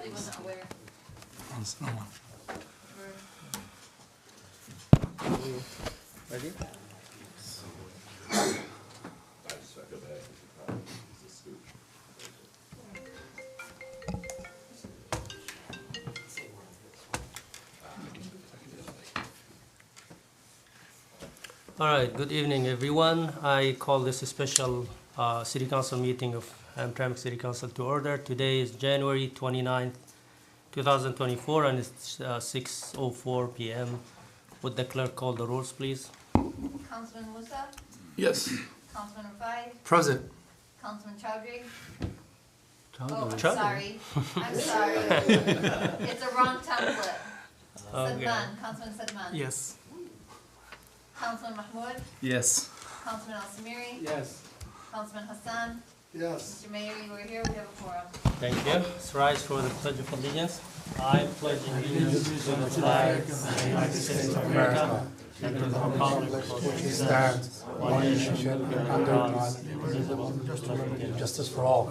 Habib wasn't aware. Ready? All right, good evening, everyone. I call this a special City Council meeting of Hamtramck City Council to order. Today is January 29th, 2024, and it's 6:04 p.m. Would the clerk call the rules, please? Councilman Musa, Yes. Councilman Rafai, Present. Councilman Chowdhury. Oh, I'm Chowdhury. sorry. I'm sorry. It's a wrong template. Okay. Sadman, Councilman Sadman. Yes. Councilman Mahmoud, Yes. Councilman Al-Samiri, Yes. Councilman Hassan. Yes. Mr. Mayor, you were here, we have a quorum. Thank you. Let's rise for the Pledge of Allegiance. I pledge allegiance to the flag of the United States of America and to the republic for which it stands, one nation, under God, indivisible, with liberty and Justice for all.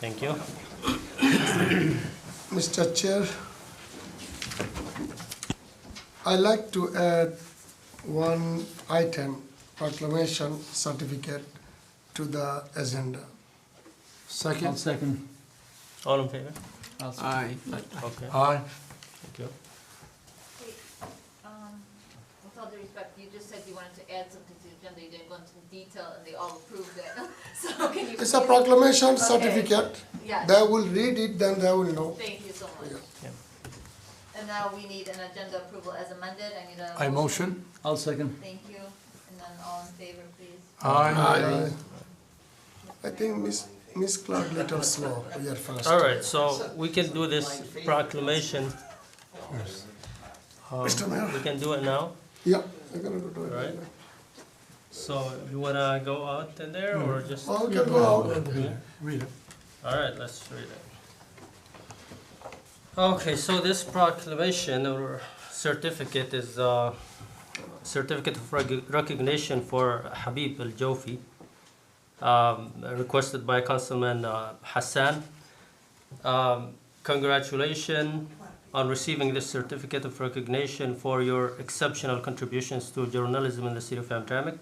Thank you. Mr. Chair, I like to add one item, proclamation certificate, to the agenda. Second. Second. All in favor? Aye. Okay, Aye. thank you. Wait, with all due respect, you just said you wanted to add something to the agenda, you didn't go into detail, and they all approved it. So can you? It's a proclamation Okay. certificate. Yes, They will read it, then they will know. thank you so much. Yeah. And now we need an agenda approval as amended, I need a. I motion. I'll second. Thank you, and then all in favor, please. Aye. I think Miss Clark little slow, we are fast. All right, so we can do this proclamation. Mr. Mayor? We can do it now, Yeah, we're gonna do it. Right. so you wanna go out in there or just? Oh, we can go out. Read it. All right, let's read it. Okay, so this proclamation or certificate is a certificate of recognition for Habib Al-Jofi, requested by Councilman Hassan. Congratulations on receiving this certificate of recognition for your exceptional contributions to journalism in the city of Hamtramck.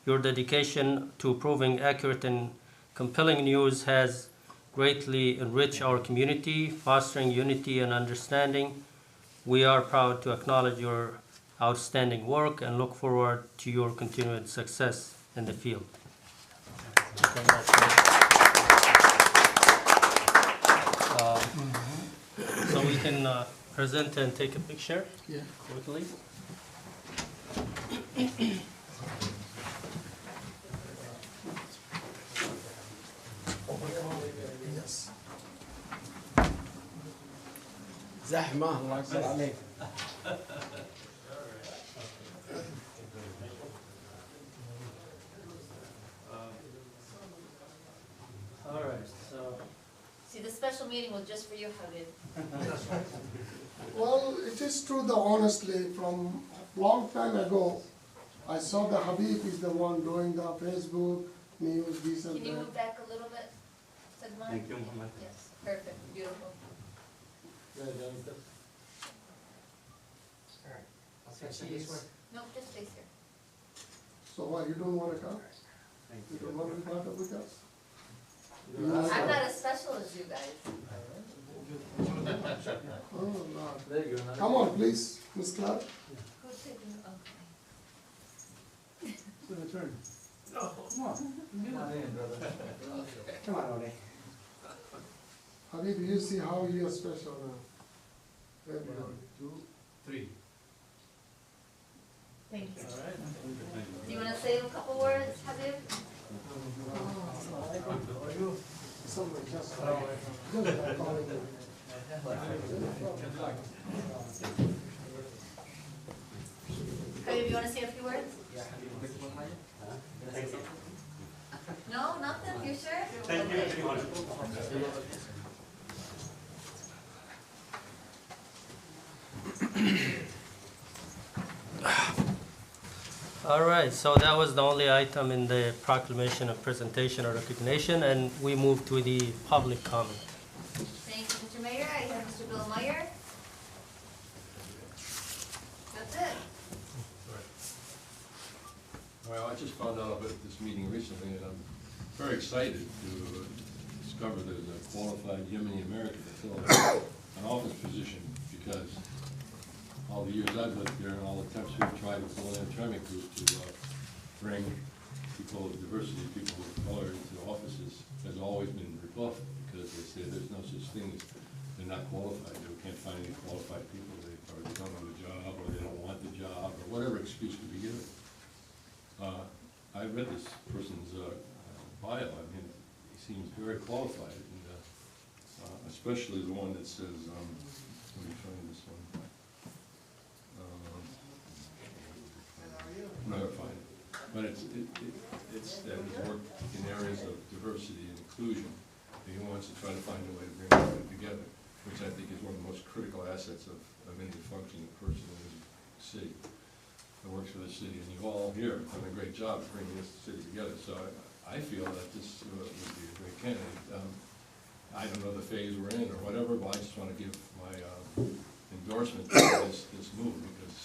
Your dedication to proving accurate and compelling news has greatly enriched our community, fostering unity and understanding. We are proud to acknowledge your outstanding work and look forward to your continued success in the field. So we can present and take a picture Yeah. quickly. Yes. زحمة الله يكبر عليك. All right, so. See, the special meeting was just for you, Habib. Well, it is true that honestly, from long time ago, I saw the Habib is the one doing the Facebook news, this and Can you that. move back a little bit, Sadman? Thank you, Muhammad. Yes, perfect, beautiful. No, just face here. So what, you don't wanna come? You don't wanna be part of with us? I'm not as special as you guys. Oh, Lord. Come on, please, Miss Clark. Who's taking, okay. Come on, Ole. Habib, you see how you are special now. Very good. Thank you. Do you wanna say a couple words, Habib? Someone just. Habib, you wanna say a few words? No, nothing, you sure? Thank you, everyone. All right, so that was the only item in the proclamation of presentation or recognition, and we move to the public comment. Thank you, Mr. Mayor. Meyer? That's it. Well, I just found out about this meeting recently, and I'm very excited to discover there's a qualified Yemeni American to fill an office position, because all the years I've lived here and all the attempts we've tried with the Hamtramck group to bring people, diversity of people of color into offices has always been rebuffed, because they say there's no such thing as they're not qualified. They can't find any qualified people. They don't have a job, or they don't want the job, or whatever excuse could be given. I read this person's bio. I mean, he seems very qualified, and especially the one that says, let me find this one. I'm not gonna find it, but it's that he's worked in areas of diversity and inclusion, and he wants to try to find a way to bring everybody together, which I think is one of the most critical assets of any functioning person in this city that works for the city, and you all here have done a great job bringing this city together. So I feel that this would be a great candidate. I don't know the phase we're in or whatever, but I just want to give my endorsement to this move, because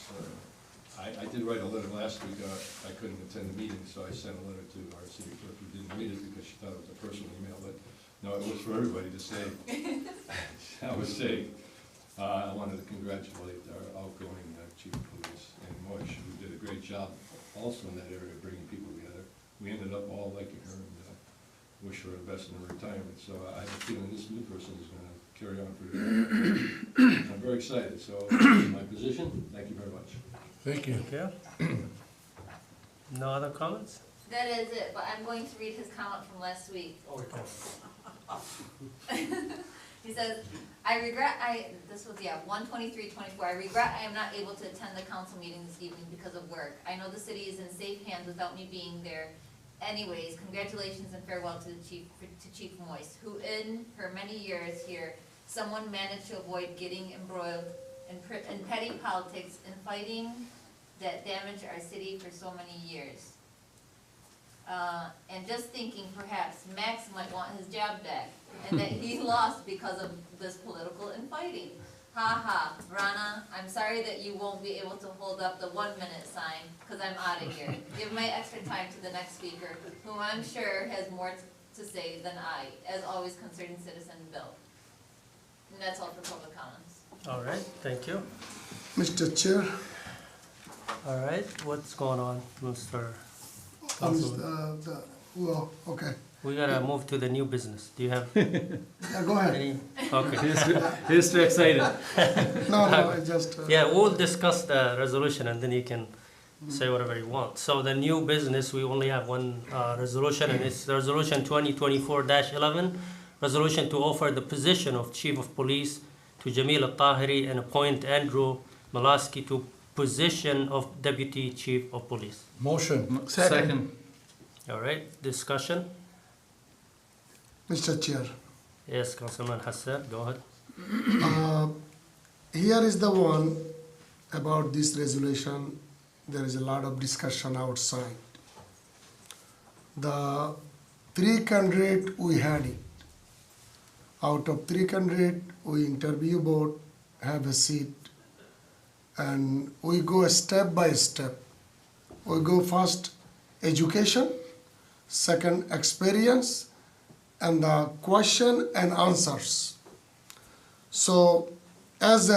I did write a letter last week. I couldn't attend the meeting, so I sent a letter to our city clerk, who didn't read it because she thought it was a personal email, but no, it was for everybody to say. I was saying, I wanted to congratulate our outgoing chief of police, Ann Moish, who did a great job also in that area, bringing people together. We ended up all liking her, and wish her the best in her retirement. So I have a feeling this new person is going to carry on for I'm very excited. So my position, thank you very much. Thank you. Thank you. No other comments? That is it, but I'm going to read his comment from last week. He says, this was, 1/23/24, I regret I am not able to attend the council meeting this evening because of work. I know the city is in safe hands without me being there. Anyways, congratulations and farewell to Chief Moise, who in her many years here, someone managed to avoid getting embroiled in petty politics and fighting that damaged our city for so many years. And just thinking perhaps Max might want his job back, and that he lost because of this political infighting. Ha ha, Rana, I'm sorry that you won't be able to hold up the 1-minute sign, because I'm out of here. Give my extra time to the next speaker, whom I'm sure has more to say than I, as always concerned citizen Bill. And that's all for public comments. All right, thank you. Mr. Chair, All right, what's going on, Mr. I'm, Councilman? well, okay, We gotta move to the new business. Do you have yeah, go ahead. any? Okay. He's too excited. No, I just. Yeah, we'll discuss the resolution and then you can say whatever you want. So the new business, we only have one resolution, and it's the resolution 2024-11, resolution to offer the position of Chief of Police to Jamil Al-Tahiri and appoint Andrew Malaski to position of Deputy Chief of Police. Motion. Second. All right, discussion? Mr. Chair, Yes, Councilman Hassan, go ahead. here is the one about this resolution. There is a lot of discussion outside. The 3 candidates we had it. Out of 3 candidates, we interview board, have a seat, and we go step by step. We go first education, second experience, and the question and answers. So as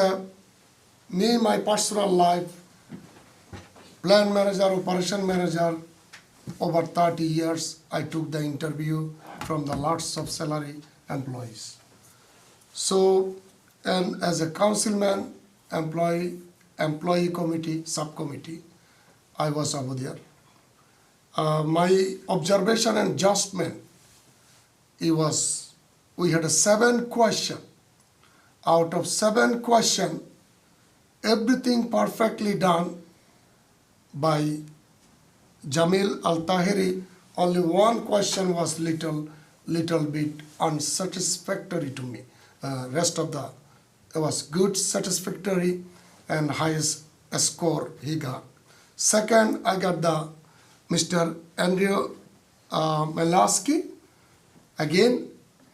my personal life, plan manager, operation manager, over 30 years, I took the interview from the lots of salary employees. So, and as a councilman, employee committee, subcommittee, I was over there. My observation and adjustment, we had 7 questions. Out of 7 questions, everything perfectly done by Jamil Al-Tahiri. Only 1 question was little bit unsatisfactory to me. Rest of it was good, satisfactory, and highest score he got. Second, I got the Mr. Andrew Malaski. Again,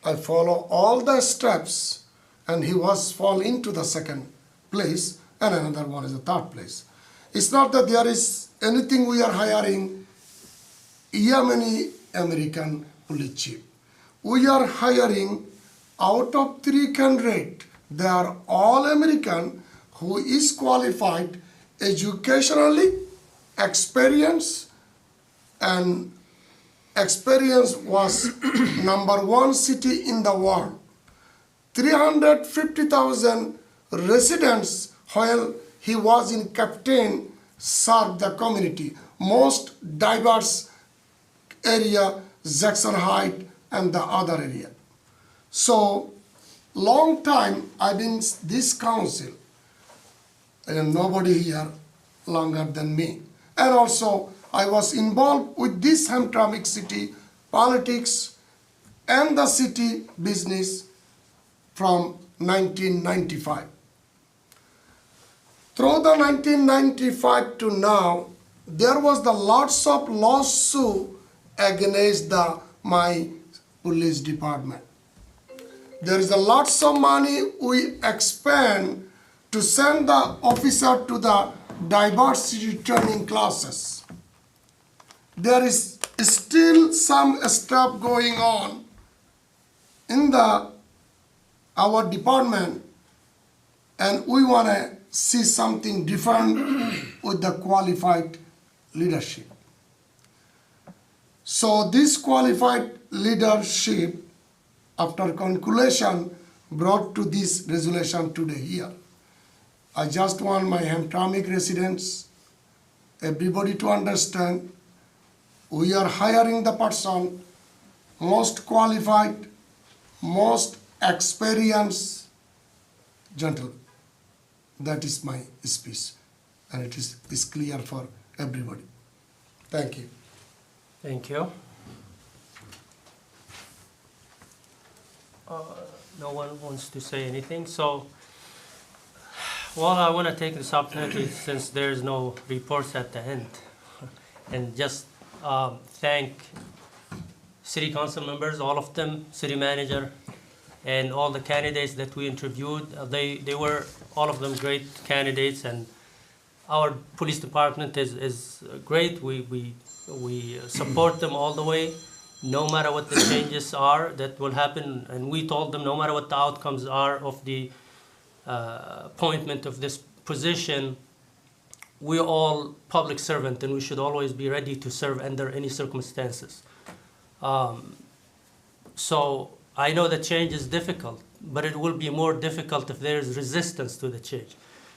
I follow all the steps and he was fall into the second place, and another one is the third place. It's not that there is anything we are hiring Yemeni American police chief. We are hiring out of 300, they are all American who is qualified educationally, experience, and experience was #1 city in the world. 350,000 residents while he was in captain served the community. Most diverse area, Jackson Heights and the other area. So, long time I've been this council, and nobody here longer than me. And also, I was involved with this Hamtramck city politics and the city business from 1995. Through the 1995 to now, there was the lots of lawsuit against my police department. There is a lots of money we expend to send the officer to the diversity training classes. There is still some stuff going on in our department, and we want to see something different with the qualified leadership. So this qualified leadership, after conclusion, brought to this resolution today here. I just want my Hamtramck residents, everybody to understand, we are hiring the person most qualified, most experienced gentleman. That is my speech, and it is clear for everybody. Thank you. Thank you. No one wants to say anything, so, well, I want to take this opportunity, since there's no reports at the end, and just thank city council members, all of them, city manager, and all the candidates that we interviewed. They were, all of them, great candidates, and our police department is great. We support them all the way, no matter what the changes are that will happen. And we told them, no matter what the outcomes are of the appointment of this position, we're all public servant, and we should always be ready to serve under any circumstances. So I know that change is difficult, but it will be more difficult if there is resistance to the change.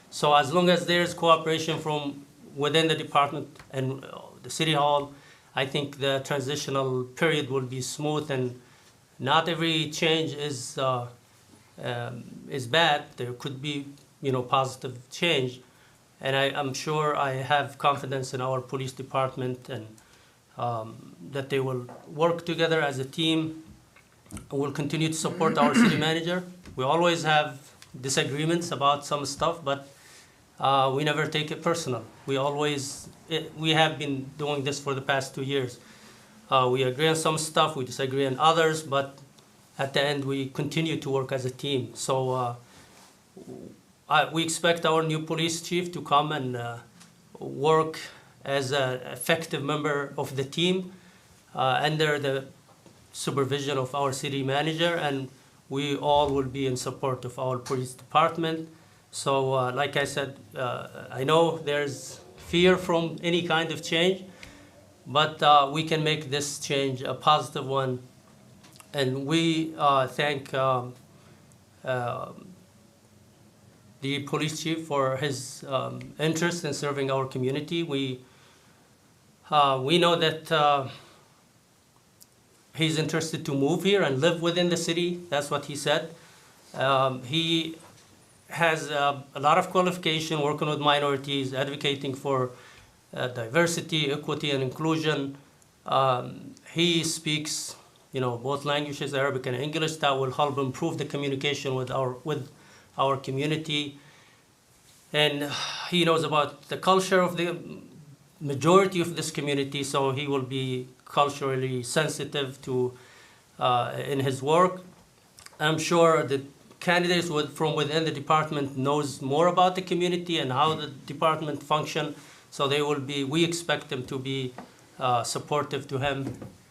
So as long as there is cooperation from within the department and the city hall, I think the transitional period will be smooth, and not every change is bad. There could be, positive change, and I'm sure, I have confidence in our police department, and that they will work together as a team. We'll continue to support our city manager. We always have disagreements about some stuff, but we never take it personal. We have been doing this for the past 2 years. We agree on some stuff, we disagree on others, but at the end we continue to work as a team. So we expect our new police chief to come and work as an effective member of the team under the supervision of our city manager, and we all will be in support of our police department. So like I said, I know there's fear from any kind of change, but we can make this change a positive one. And we thank the police chief for his interest in serving our community. We know that he's interested to move here and live within the city. That's what he said. He has a lot of qualification working with minorities, advocating for diversity, equity, and inclusion. He speaks, both languages, Arabic and English. That will help improve the communication with our community. And he knows about the culture of the majority of this community, so he will be culturally sensitive to in his work. I'm sure the candidates from within the department knows more about the community and how the department function. So we expect them to be supportive to him.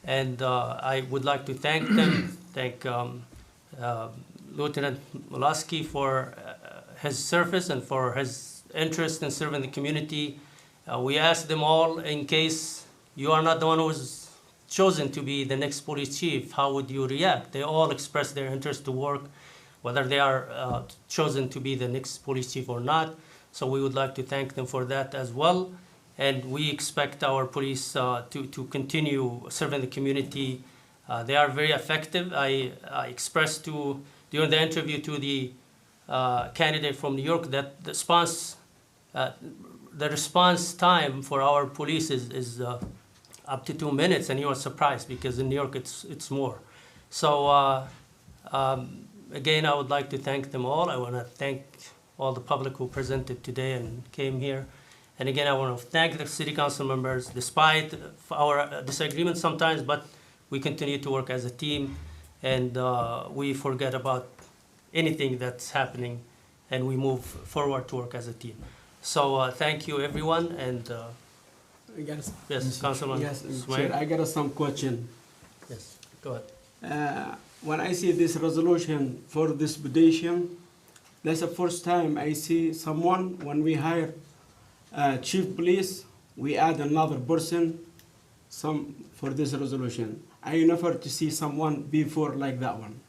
And I would like to thank them, thank Lieutenant Mulaski for his service and for his interest in serving the community. We asked them all, in case you are not the one who was chosen to be the next police chief, how would you react? They all expressed their interest to work, whether they are chosen to be the next police chief or not. So we would like to thank them for that as well. And we expect our police to continue serving the community. They are very effective. I expressed during the interview to the candidate from New York that the response time for our police is up to 2 minutes, and he was surprised because in New York it's more. So again, I would like to thank them all. I want to thank all the public who presented today and came here. And again, I want to thank the city council members, despite our disagreements sometimes, but we continue to work as a team, and we forget about anything that's happening, and we move forward to work as a team. So thank you, everyone, and yes, Councilman Yes, Swain. Chair, I got some question. Yes, go ahead. When I see this resolution for this petition, that's the first time I see someone, when we hire chief police, we add another person for this resolution. I never to see someone before like that one.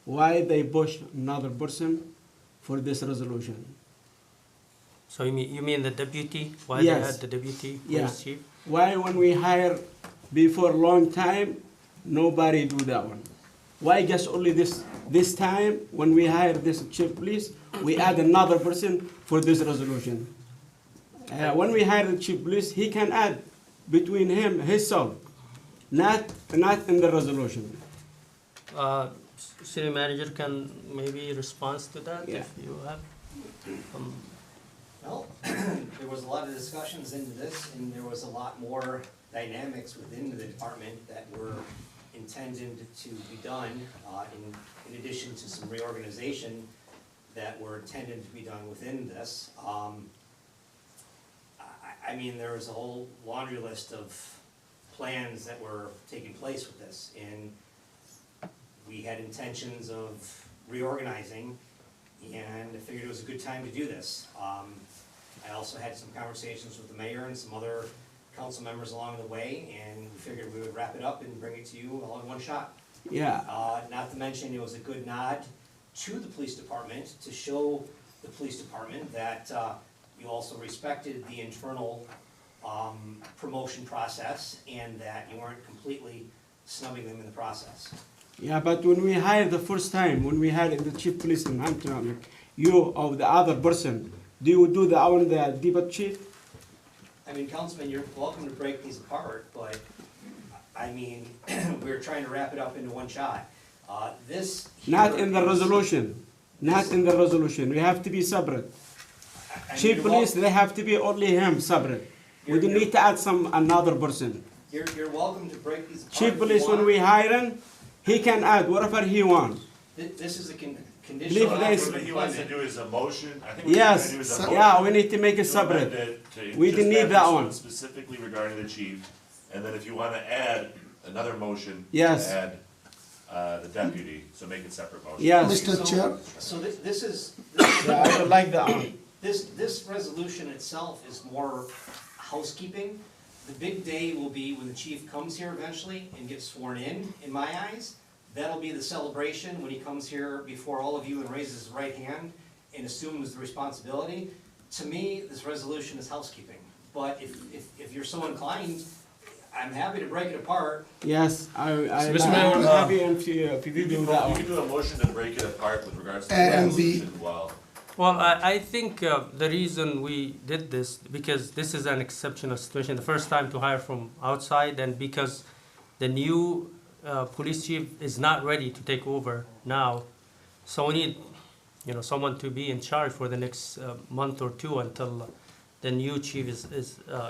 Why they push another person for this resolution? So you mean the deputy? Why Yes. they had the deputy Yeah. police chief? Why when we hire before long time, nobody do that one? Why just only this time, when we hire this chief police, we add another person for this resolution? When we hire the chief police, he can add between himself, not in the resolution. City manager can maybe respond to that Yeah. if you have. Well, there was a lot of discussions into this, and there was a lot more dynamics within the department that were intended to be done, in addition to some reorganization that were intended to be done within this. I mean, there was a whole laundry list of plans that were taking place with this, and we had intentions of reorganizing, and I figured it was a good time to do this. I also had some conversations with the mayor and some other council members along the way, and we figured we would wrap it up and bring it to you all in one shot. Yeah, Not to mention, it was a good nod to the police department to show the police department that you also respected the internal promotion process, and that you weren't completely snubbing them in the process. yeah, but when we hire the first time, when we hired the chief police in Hampton, you or the other person, do you do the deputy chief? I mean, Councilman, you're welcome to break these apart, but, I mean, we're trying to wrap it up into one shot. This. Not here in the is- resolution, not in the resolution, we have to be separate. I mean, Chief you're police, wel- they have to be only him separate. We don't need to add another person. You're welcome to break these apart. Chief if you police, when want. we hire him, he can add whatever he wants. This is a Believe conditional this- offer What of he wants to employment. do is a motion, I think what he's gonna Yes, do is a motion. yeah, we need to make it to amend separate. it to We just didn't need have that this one. Specifically regarding the chief, and then if you wanna add another motion. Yes. To add, the deputy, so make it separate motion. Yes, Mr. Chair, So this is, yeah, I don't like that one. this resolution itself is more housekeeping. The big day will be when the chief comes here eventually and gets sworn in my eyes. That'll be the celebration when he comes here before all of you and raises his right hand and assumes the responsibility. To me, this resolution is housekeeping, but if you're so inclined, I'm happy to break it apart. Yes, I'm Mr. Mayor, happy if you do that You one. can do a motion to break it apart with regards to the And the- resolution, well. Well, I think the reason we did this, because this is an exceptional situation, the first time to hire from outside, and because the new police chief is not ready to take over now. So we need, someone to be in charge for the next month or two until the new chief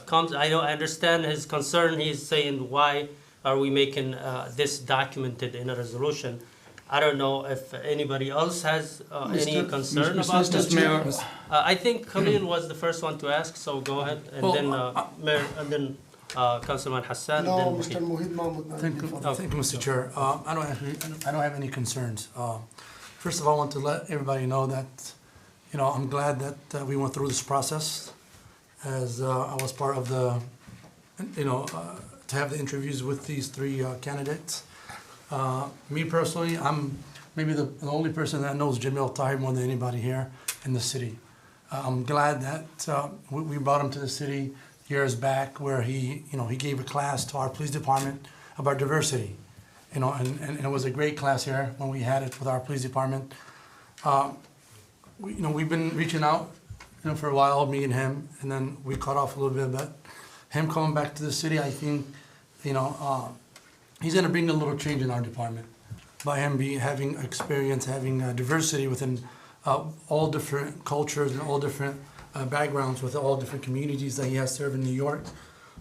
comes. I understand his concern. He's saying, why are we making this documented in a resolution? I don't know if anybody else has any Mr. concern Mr. about this. Mayor. I think Khalil was the first one to ask, so go ahead, and Well, then Mayor, and then Councilman Hassan, No, and then Mr. Mohit Mahmood. Thank you, thank you, Mr. Chair. I don't have any concerns. First of all, I want to let everybody know that, I'm glad that we went through this process, as I was part of the, to have the interviews with these three candidates. Me personally, I'm maybe the only person that knows Jamil Tahir more than anybody here in the city. I'm glad that we brought him to the city years back, where he gave a class to our police department about diversity, and it was a great class here when we had it with our police department. We've been reaching out, for a while, me and him, and then we cut off a little bit, but him coming back to the city, I think, he's gonna bring a little change in our department by him having experience, having diversity within all different cultures and all different backgrounds with all different communities that he has served in New York.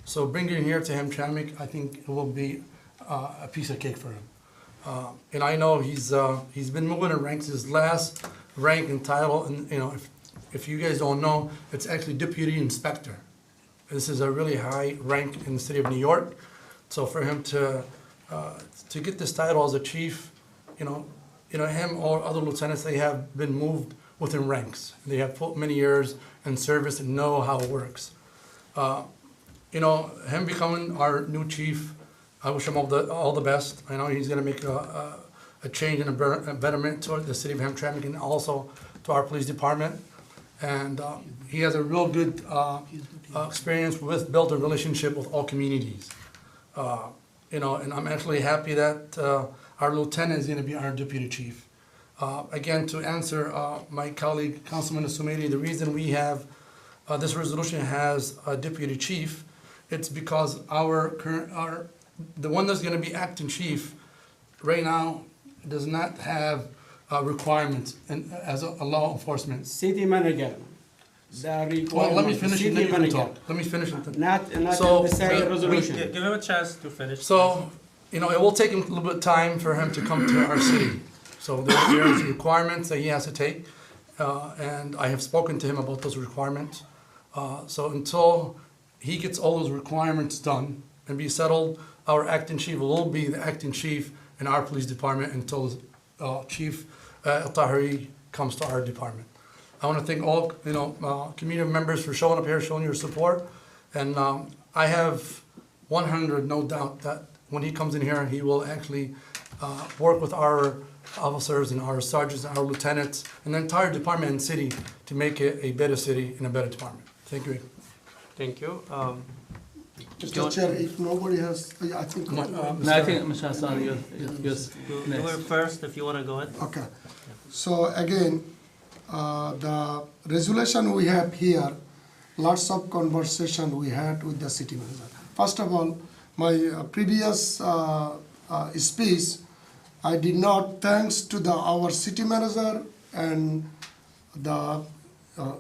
So bringing him here to Hamtramck, I think it will be a piece of cake for him. And I know he's been moving in ranks. His last rank and title, and if you guys don't know, it's actually deputy inspector. This is a really high rank in the city of New York. So for him to get this title as a chief, him or other lieutenants, they have been moved within ranks. They have put many years in service and know how it works. Him becoming our new chief, I wish him all the best. I know he's gonna make a change and a betterment toward the city of Hamtramck and also to our police department. And he has a real good experience with building a relationship with all communities. And I'm actually happy that our lieutenant is gonna be our deputy chief. Again, to answer my colleague, Councilman Sumaili, the reason we have this resolution has a deputy chief, it's because the one that's gonna be acting chief right now does not have requirements as a law enforcement. City manager. Well, let me finish and then City you can manager. talk. Let me finish. Not So, in the same resolution. give him a chance to finish. So, it will take him a little bit of time for him to come to our city. So there's requirements that he has to take, and I have spoken to him about those requirements. So until he gets all those requirements done and be settled, our acting chief will be the acting chief in our police department until Chief Tahiri comes to our department. I want to thank all, community members for showing up here, showing your support. And I have 100 no doubt that when he comes in here, he will actually work with our officers and our sergeants and our lieutenants and the entire department and city to make it a better city and a better department. Thank you. Thank you. Mr. Chair, if nobody has, I think. No, No, I think Mr. Hassan, you're You were first, if you want to go ahead. Okay, so again, the resolution we have here, lots of conversation we had with the city manager. First of all, my previous speech, I did not thanks to our city manager and the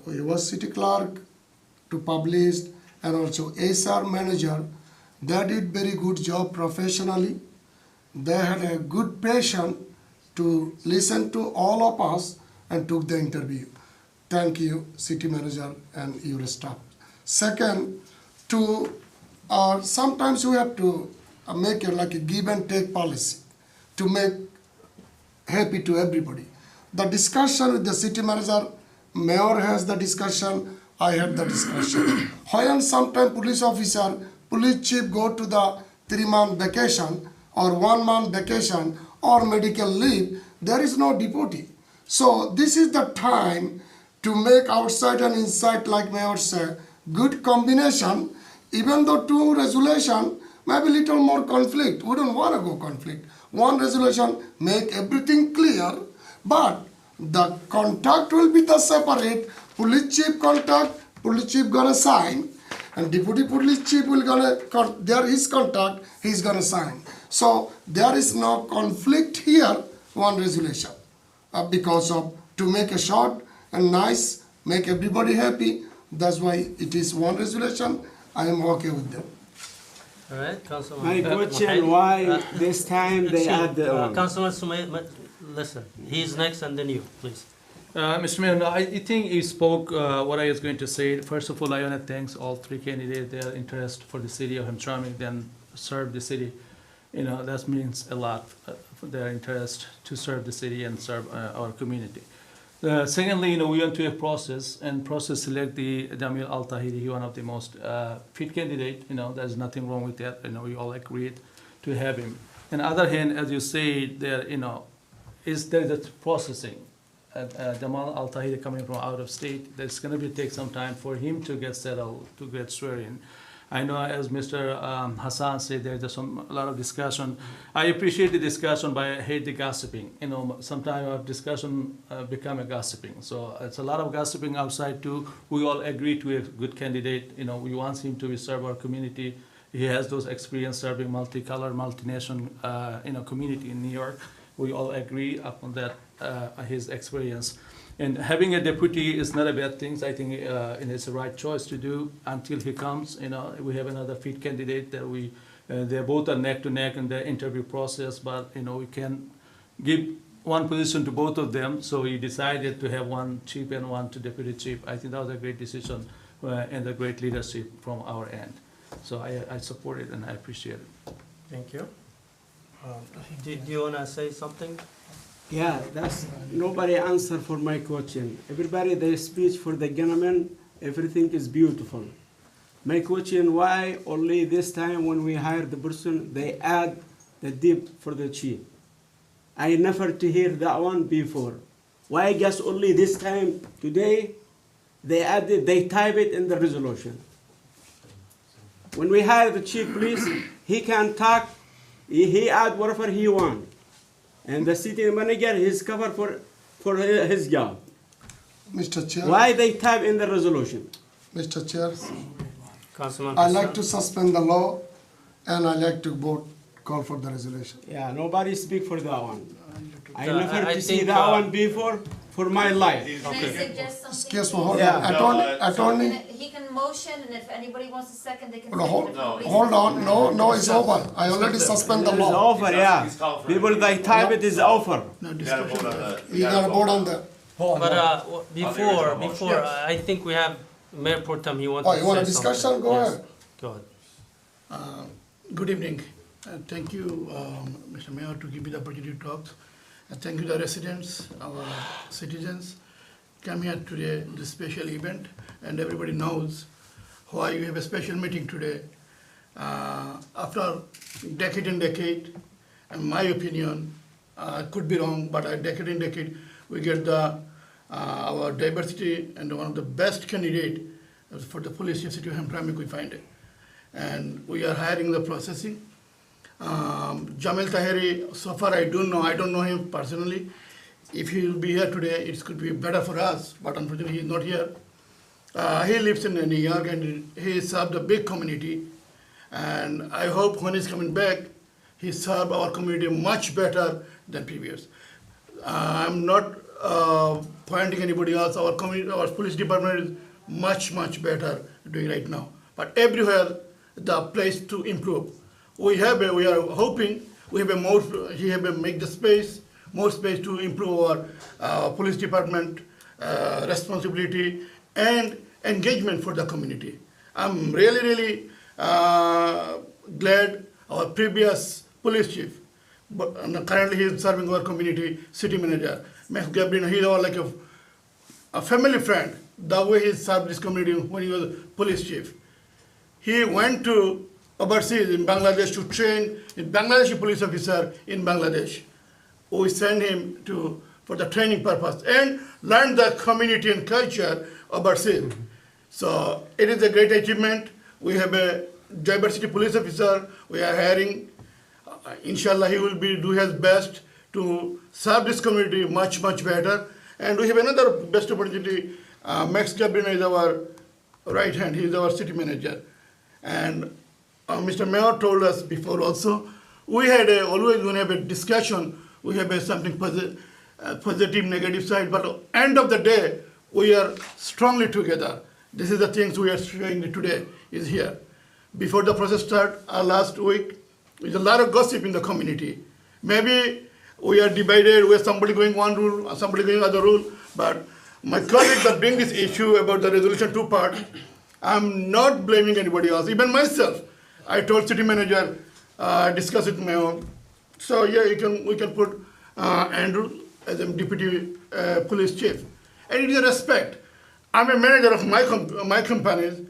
US city clerk to publish, and also HR manager. They did very good job professionally. They had a good patience to listen to all of us and took the interview. Thank you, city manager and your staff. Second, sometimes you have to make it like a give and take policy to make happy to everybody. The discussion with the city manager, mayor has the discussion, I had the discussion. When sometimes police officer, police chief go to the 3-month vacation or 1 month vacation or medical leave, there is no deputy. So this is the time to make outside and inside, like mayor said, good combination. Even though 2 resolution, maybe little more conflict. We don't want to go conflict. 1 resolution make everything clear, but the contact will be the separate. Police chief contact, police chief gonna sign, and deputy police chief will there is contact, he's gonna sign. So there is no conflict here, 1 resolution. Because of, to make a short and nice, make everybody happy, that's why it is 1 resolution, I am okay with that. All right, Councilman. My question, why this time they Excuse- add the Councilman Sumaili, listen, he's next and then you, please. Mr. Mayor, no, I think you spoke what I was going to say. First of all, I want to thank all three candidates, their interest for the city of Hamtramck, then serve the city. You know, that means a lot for their interest to serve the city and serve our community. Secondly, you know, we went to a process and process select the Jamil Al Tahiri, he one of the most fit candidate. You know, there's nothing wrong with that. You know, we all agreed to have him. On the other hand, as you say, there, you know, is there the processing? Jamal Al Tahiri coming from out of state, that's going to take some time for him to get settled, to get sworn in. I know, as Mr. Hassan said, there's a lot of discussion. I appreciate the discussion, but I hate the gossiping. You know, sometimes our discussion become a gossiping. So it's a lot of gossiping outside too. We all agree to a good candidate. You know, we want him to serve our community. He has those experience serving multicolor, multination, community in New York. We all agree upon that, his experience. And having a deputy is not a bad thing. I think it's the right choice to do until he comes. You know, we have another fit candidate that they both are neck to neck in the interview process, but you know, we can give one position to both of them. So we decided to have one chief and one to deputy chief. I think that was a great decision and a great leadership from our end. So I support it and I appreciate it. Thank you. Do you want to say something? Yeah, that's, nobody answer for my question. Everybody, their speech for the gentleman, everything is beautiful. My question, why only this time when we hire the person, they add the dip for the chief? I never to hear that one before. Why just only this time, today, they type it in the resolution. When we hire the chief police, he can talk, he add whatever he want. And the city manager is covered for his job. Mr. Chair. Why they type in the resolution? Mr. Chair, Councilman I Hassan? like to suspend the law and I like to call for the resolution. Yeah, nobody speak for that one. I I never to see think, that one before for my life. Can I suggest something? Excuse me, hold Yeah. on. He Attorney, can motion, and if anybody wants to second, they can no, second. hold, If nobody's hold on, seconding, no, it's over. I already suspend the It's law. over, yeah. People they type it is over. You gotta vote on the. You gotta vote on that. But original before, motion. I think we have Mayor Portam, he wants Oh, to you want a say discussion? something. Go Yes. ahead. Go ahead. Good evening. Thank you, Mr. Mayor, to give me the opportunity to talk. And thank you, the residents, our citizens, come here today, this special event, and everybody knows why you have a special meeting today. After decade and decade, in my opinion, could be wrong, but a decade and decade, we get our diversity and one of the best candidate for the police chief city of Hamtramck we find it. And we are hiring the processing. Jamil Tahiri, so far I don't know him personally. If he will be here today, it could be better for us, but unfortunately he's not here. He lives in New York and he served a big community. And I hope when he's coming back, he served our community much better than previous. I'm not pointing anybody else. Our community, our police department is much better doing right now. But everywhere, the place to improve. We are hoping we have make the space, more space to improve our police department responsibility and engagement for the community. I'm really glad our previous police chief, but currently he is serving our community city manager, Max Gabriel. He's like a family friend. The way he served this community when he was police chief. He went to overseas in Bangladesh to train a Bangladeshi police officer in Bangladesh. We sent him for the training purpose and learn the community and culture overseas. So it is a great achievement. We have a diversity police officer. We are hiring. Inshallah, he will do his best to serve this community much better. And we have another best opportunity. Max Gabriel is our right hand. He is our city manager. And Mr. Mayor told us before also, we had always going to have a discussion. We have something positive, negative side, but end of the day, we are strongly together. This is the things we are showing today is here. Before the process start, last week, there's a lot of gossip in the community. Maybe we are divided, where somebody going one rule, and somebody going other rule. But my colleagues that bring this issue about the resolution 2 part, I'm not blaming anybody else, even myself. I told city manager, discuss it with my own. So yeah, we can put Andrew as a deputy police chief. And it is a respect. I'm a manager of my companies.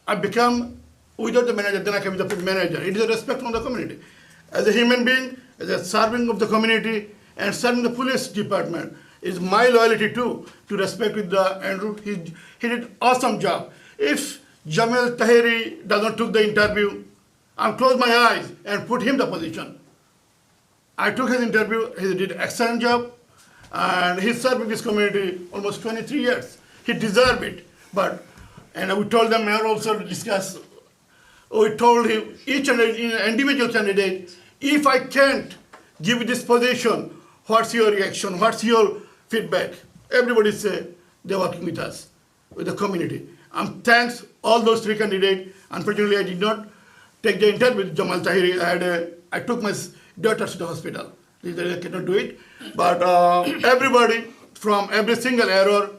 I become, without the manager, then I can be the manager. It is a respect from the community. As a human being, as a serving of the community, and serving the police department, is my loyalty too, to respect with the Andrew. He did awesome job. If Jamil Tahiri doesn't took the interview, I'll close my eyes and put him the position. I took his interview, he did excellent job, and he served with this community almost 23 years. He deserved it. And we told the mayor also to discuss, we told him, each and individual candidate, if I can't give you this position, what's your reaction, what's your feedback? Everybody say they're working with us, with the community. Thanks all those 3 candidates. Unfortunately, I did not take the interview with Jamal Tahiri. I took my daughter to the hospital. I cannot do it. But everybody, from every single error,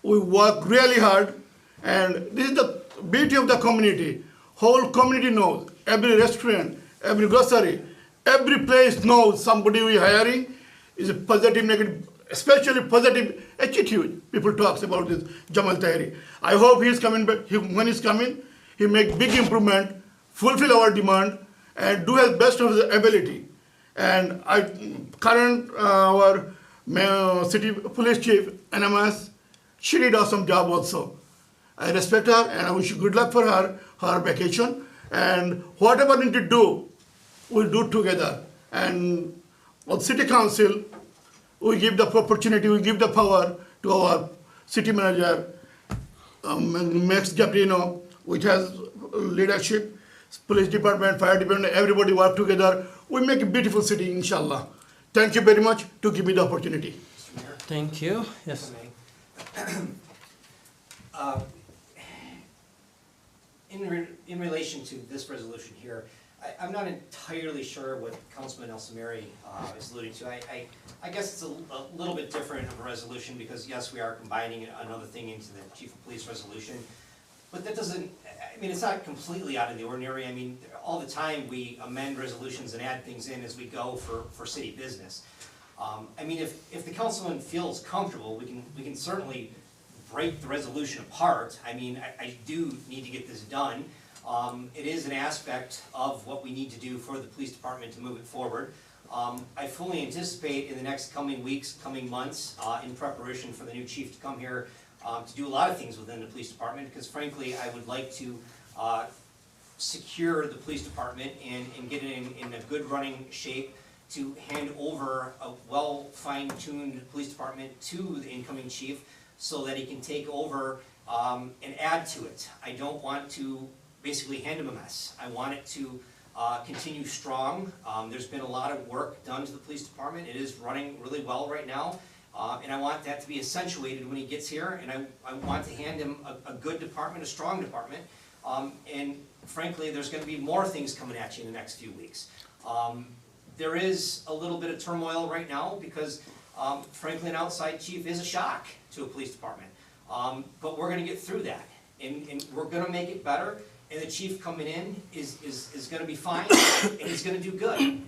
we work really hard. And this is the beauty of the community. Whole community knows. Every restaurant, every grocery, every place knows somebody we hiring is a positive, negative, especially positive attitude. People talks about this Jamal Tahiri. I hope he's coming back. When he's coming, he make big improvement, fulfill our demand, and do his best of his ability. And our city police chief, NMS, she did awesome job also. I respect her and I wish good luck for her vacation. And whatever we need to do, we'll do together. And with city council, we give the opportunity, we give the power to our city manager, Max Gabrino, which has leadership, police department, fire department, everybody work together. We make a beautiful city, inshallah. Thank you very much to give me the opportunity. Thank you. Yes. In relation to this resolution here, I'm not entirely sure what Councilman El Samiri is alluding to. I guess it's a little bit different of a resolution because yes, we are combining another thing into the chief of police resolution. But that doesn't, I mean, it's not completely out of the ordinary. I mean, all the time we amend resolutions and add things in as we go for city business. I mean, if the councilman feels comfortable, we can certainly break the resolution apart. I mean, I do need to get this done. It is an aspect of what we need to do for the police department to move it forward. I fully anticipate in the next coming weeks, coming months, in preparation for the new chief to come here, to do a lot of things within the police department, because frankly, I would like to secure the police department and get it in a good running shape to hand over a well fine-tuned police department to the incoming chief so that he can take over and add to it. I don't want to basically hand him a mess. I want it to continue strong. There's been a lot of work done to the police department. It is running really well right now. And I want that to be accentuated when he gets here, and I want to hand him a good department, a strong department. And frankly, there's going to be more things coming at you in the next few weeks. There is a little bit of turmoil right now because, frankly, an outside chief is a shock to a police department. But we're going to get through that, and we're going to make it better. And the chief coming in is going to be fine, and he's going to do good.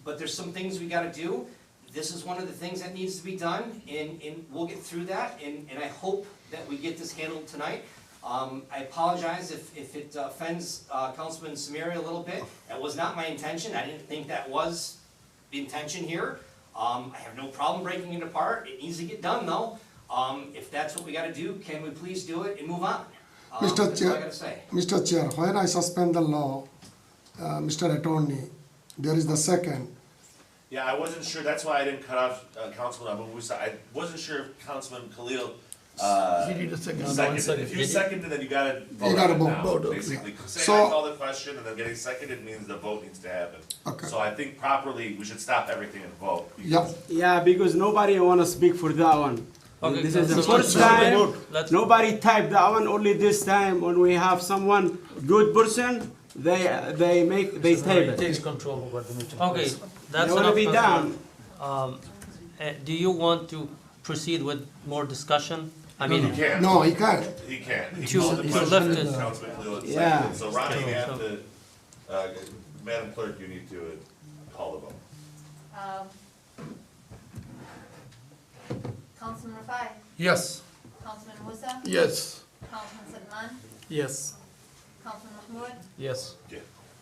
But there's some things we got to do. This is one of the things that needs to be done, and we'll get through that, and I hope that we get this handled tonight. I apologize if it offends Councilman Samiri a little bit. That was not my intention. I didn't think that was the intention here. I have no problem breaking it apart. It needs to get done though. If that's what we gotta do, can we please do it and move on? That's all I gotta say. Mr. Chair, when I suspend the law, Mr. Attorney, there is the second. Yeah, I wasn't sure, that's why I didn't cut off Councilman Abu Musa. I wasn't sure if Councilman Khalil He did a second. seconded. If you seconded, then you gotta vote gotta on it now, vote, okay. basically. Saying So- I call the question and then getting seconded means the vote needs to happen. Okay. So I think properly, we should stop everything and vote. Yeah. Yeah, because nobody wanna speak for that one. Okay, This is the Councilman, first time, let's- nobody typed that one, only this time when we have someone good person, they type it. Takes control over the meeting. Okay, They that's wanna enough. be Councilman. down. Do you want to proceed with more discussion? I He mean, can't. No, he can't. He can't. He To- called the to question, lift it. Councilman Khalil had Yeah. seconded. So Ronnie, you have So- to, Madam Clerk, you need to call the vote. Councilman Rafai, Yes. Councilman Musa, Yes. Councilman Sedman, Yes. Councilman Mahmoud, Yes. Yeah.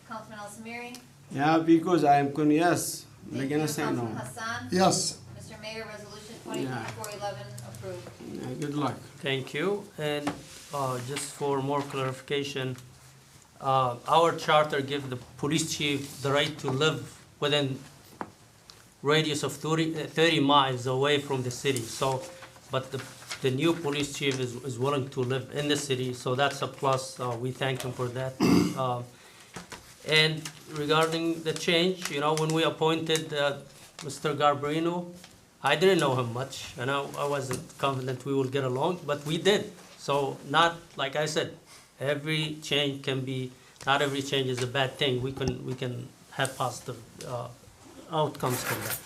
Councilman Al Samiri. Yeah, because I am yes. I'm Thank gonna you, say no. Councilman Hassan. Yes. Mr. Mayor, resolution 2024-11 approved. Yeah, good luck. thank you. And just for more clarification, our charter gives the police chief the right to live within radius of 30 miles away from the city. So, but the new police chief is willing to live in the city, so that's a plus. We thank him for that. And regarding the change, you know, when we appointed Mr. Garbarino, I didn't know him much, and I wasn't confident we will get along, but we did. So not, like I said, every change can be, not every change is a bad thing. We can have positive outcomes from that.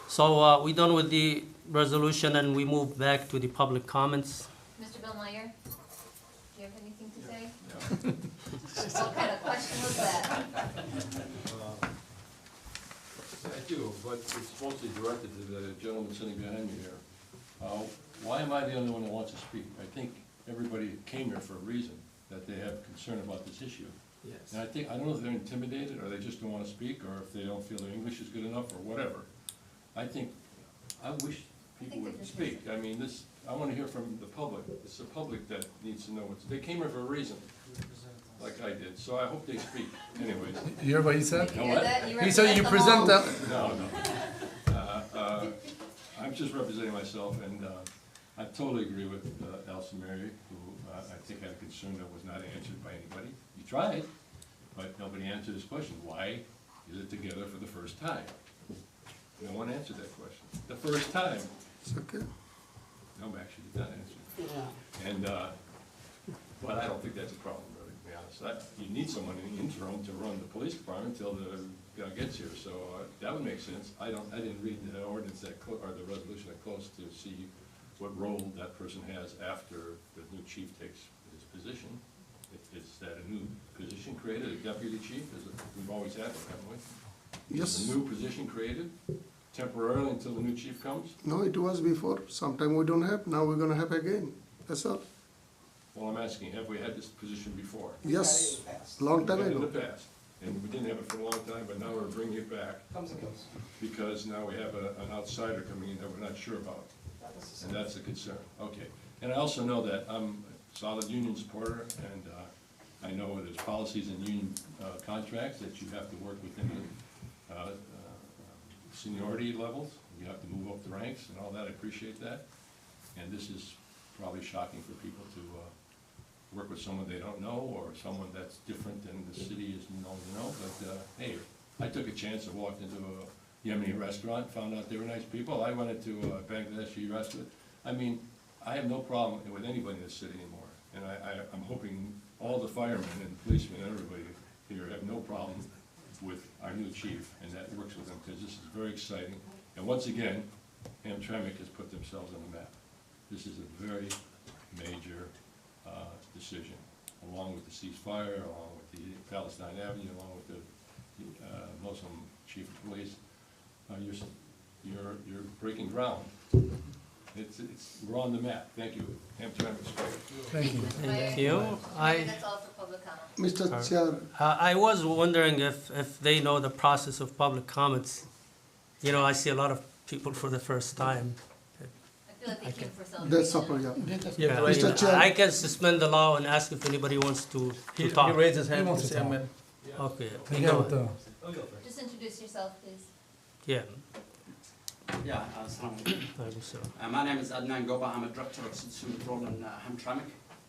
So we're done with the resolution and we move back to the public comments. Mr. Bill Meyer, do you have anything to say? What kind of question was that? I do, but it's mostly directed to the gentleman sitting behind me here. Why am I the only one that wants to speak? I think everybody came here for a reason, that they have concern about this issue. Yes. And I don't know if they're intimidated, or they just don't want to speak, or if they don't feel their English is good enough, or whatever. I wish people would speak. I mean, I want to hear from the public. It's the public that needs to know they came here for a reason, like I did, so I hope they speak anyways. You hear what he said? Did you know hear what? that? He said you present them that. No. I'm just representing myself, and I totally agree with Al Samiri, who I think had a concern that was not answered by anybody. You tried, but nobody answered his question. Why is it together for the first time? No one answered that question. The first time. It's okay. No, actually, did not answer. And, but I don't think that's a problem, really, to be honest. You need someone in the interim to run the police department until the guy gets here, so that would make sense. I didn't read the ordinance or the resolution that close to see what role that person has after the new chief takes his position. Is that a new position created, a deputy chief, we've always had it, haven't we? Yes. Is a new position created temporarily until the new chief comes? No, it was before. Sometime we don't have, now we're gonna have again. That's all. Well, I'm asking, have we had this position before? Yes, long time In the ago. past, and we didn't have it for a long time, but now we're bringing it back Comes and goes. because now we have an outsider coming in that we're not sure about. And that's a concern, okay. And I also know that I'm a solid union supporter, and I know there's policies in union contracts that you have to work within the seniority levels. You have to move up the ranks and all that, I appreciate that. And this is probably shocking for people to work with someone they don't know, or someone that's different than the city is known to know, but hey, I took a chance and walked into a Yemeni restaurant, found out they were nice people. I went into a Bangladeshi restaurant. I mean, I have no problem with anybody in this city anymore. And I'm hoping all the firemen and policemen and everybody here have no problem with our new chief, and that works with them, because this is very exciting. And once again, Hamtramck has put themselves on the map. This is a very major decision, along with the ceasefire, along with the Palestine Avenue, along with the Muslim chief of police. You're breaking ground. We're on the map. Thank you. Hamtramck's great. Thank you. Thank you. That's all for public comment. Mr. Chair, I was wondering if they know the process of public comments. You know, I see a lot of people for the first time. I feel like they came for celebration. that's supper, yeah. Yeah, Mr. Chair. I can suspend the law and ask if anybody wants to He talk. raised his hand. wants to to say talk. amen. Okay, Yeah, go but, ahead. Just introduce yourself, please. Yeah. Yeah, assalamu alaikum. Alaikum salam. My name is Adnan Goba. I'm a director of Citizen Patrol in Hamtramck.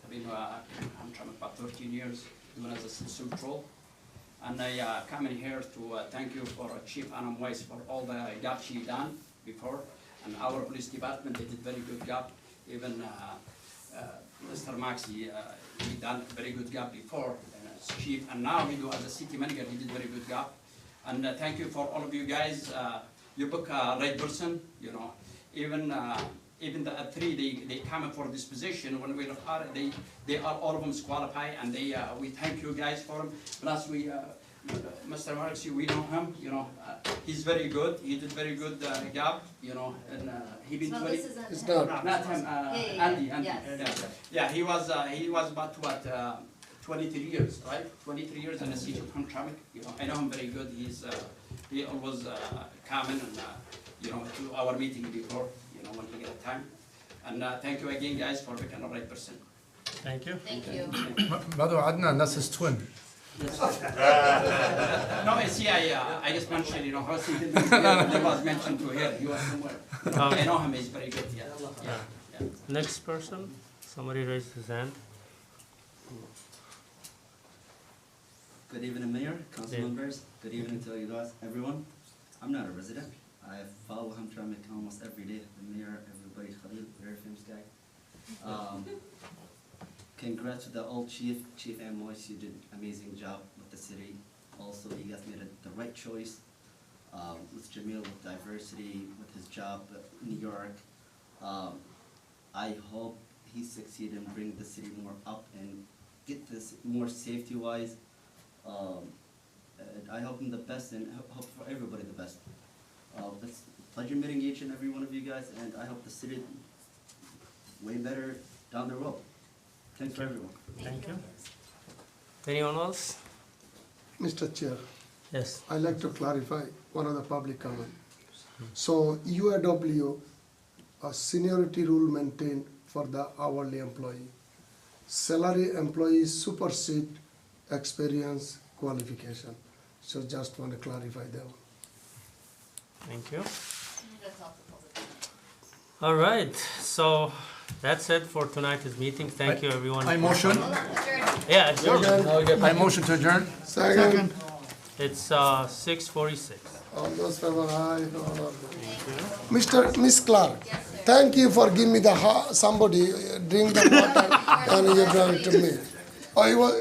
I've been in Hamtramck about 13 years, doing as a Citizen Patrol. And I come in here to thank you for Chief Anam Weiss for all the job she done before. And our police department, they did very good job. Even Mr. Maxi, he done a very good job before as chief. And now he do as a city manager, he did very good job. And thank you for all of you guys. you book a right person, you know. Even the three, they come for this position, when we look at it, they are all of them qualified, and we thank you guys for them. Plus, Mr. Marks, we know him, you know, he's very good, he did very good job, you know, and he been No, 20. this isn't. It's not. Not him, Yeah, Andy, yes. yeah, he was about what, 23 years, right? 23 years in the city of Hamtramck, you know, I know him very good, he always coming and, you know, to our meeting before, you know, when he get time. And thank you again, guys, for picking the right person. Thank you. Thank you. Brother Adnan, that's his twin. No, it's, I just mentioned, you know, how he was mentioned to here, he was somewhere. I know him, he's very good, yeah. Next person, somebody raised his hand. Good evening, Mayor, council Yeah. members. Good evening to you guys, everyone. I'm not a resident. I follow Hamtramck almost every day. The mayor, everybody, Khalil, very famous guy. Congrats to the old chief, Chief Moise. You did an amazing job with the city. Also, you guys made the right choice with Jamil, with diversity, with his job in New York. I hope he succeed and bring the city more up and get this more safety-wise. I hope him the best and hope for everybody the best. It's a pleasure meeting each and every one of you guys, and I hope the city way better down the road. Thanks for everyone. Thank you. Anyone else? Mr. Chair, Yes. I'd like to clarify one of the public comment. So UAW, a seniority rule maintained for the hourly employee. Salary employees supersede experience qualification. So just want to clarify that one. Thank you. That's all for public comment. All right, so that's it for tonight's meeting. Thank you, everyone. I motion, Hold on, adjourn. Yeah, adjourned. I motion to adjourn. Second, It's 6:46. all those favor aye. Miss Clark, thank you for giving me the, somebody drink the water and you brought to me. I was,